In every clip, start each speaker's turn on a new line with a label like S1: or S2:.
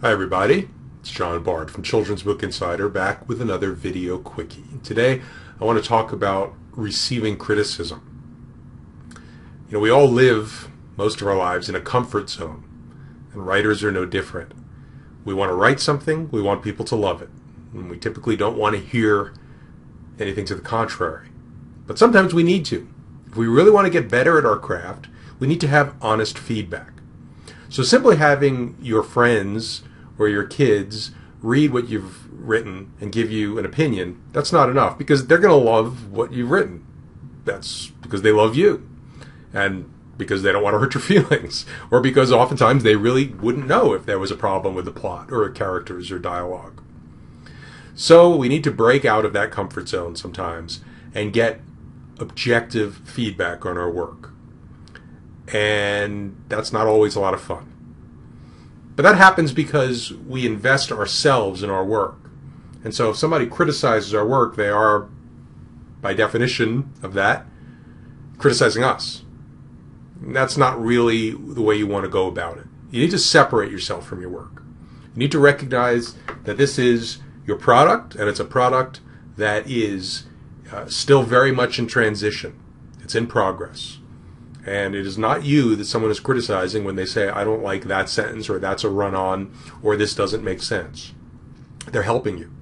S1: Hi everybody, it's John Bard from Children's Book Insider back with another video quickie. Today I want to talk about receiving criticism. You know, we all live most of our lives in a comfort zone, and writers are no different. We want to write something, we want people to love it, and we typically don't want to hear anything to the contrary. But sometimes we need to. If we really want to get better at our craft, we need to have honest feedback. So simply having your friends or your kids read what you've written and give you an opinion, that's not enough, because they're going to love what you've written. That's because they love you, and because they don't want to hurt your feelings, or because oftentimes they really wouldn't know if there was a problem with the plot or characters or dialogue. So we need to break out of that comfort zone sometimes and get objective feedback on our work. And that's not always a lot of fun. But that happens because we invest ourselves in our work. And so if somebody criticizes our work, they are, by definition of that, criticizing us. And that's not really the way you want to go about it. You need to separate yourself from your work. You need to recognize that this is your product, and it's a product that is still very much in transition. It's in progress. And it is not you that someone is criticizing when they say, I don't like that sentence, or that's a run-on, or this doesn't make sense. They're helping you.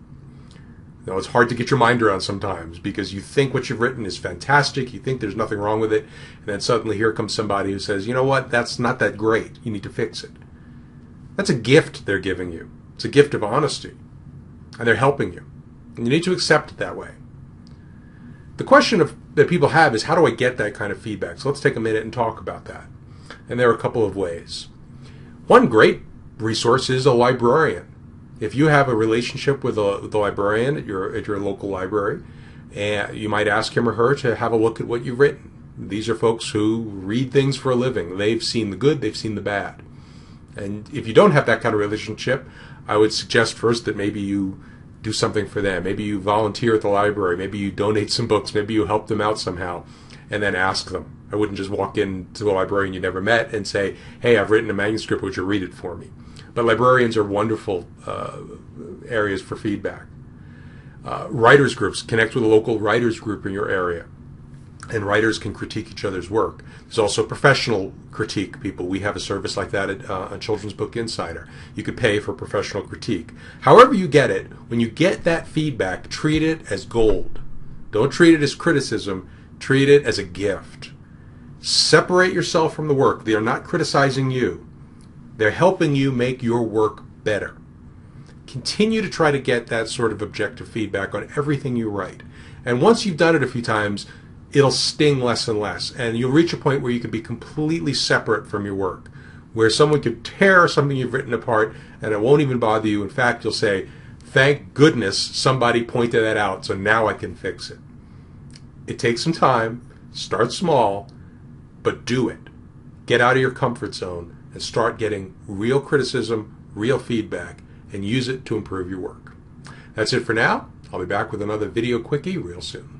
S1: Now, it's hard to get your mind around sometimes, because you think what you've written is fantastic, you think there's nothing wrong with it, and then suddenly here comes somebody who says, you know what, that's not that great, you need to fix it. That's a gift they're giving you. It's a gift of honesty. And they're helping you. And you need to accept it that way. The question that people have is, how do I get that kind of feedback? So let's take a minute and talk about that. And there are a couple of ways. One great resource is a librarian. If you have a relationship with the librarian at your local library, and you might ask him or her to have a look at what you've written. These are folks who read things for a living. They've seen the good, they've seen the bad. And if you don't have that kind of relationship, I would suggest first that maybe you do something for them. Maybe you volunteer at the library. Maybe you donate some books. Maybe you help them out somehow, and then ask them. I wouldn't just walk into a librarian you never met and say, hey, I've written a manuscript, would you read it for me? But librarians are wonderful areas for feedback. Writers groups. Connect with a local writers group in your area, and writers can critique each other's work. There's also professional critique people. We have a service like that at Children's Book Insider. You could pay for professional critique. However you get it, when you get that feedback, treat it as gold. Don't treat it as criticism. Treat it as a gift. Separate yourself from the work. They are not criticizing you. They're helping you make your work better. Continue to try to get that sort of objective feedback on everything you write. And once you've done it a few times, it'll sting less and less, and you'll reach a point where you can be completely separate from your work, where someone could tear something you've written apart and it won't even bother you. In fact, you'll say, thank goodness somebody pointed that out, so now I can fix it. It takes some time. Start small, but do it. Get out of your comfort zone and start getting real criticism, real feedback, and use it to improve your work. That's it for now. I'll be back with another video quickie real soon.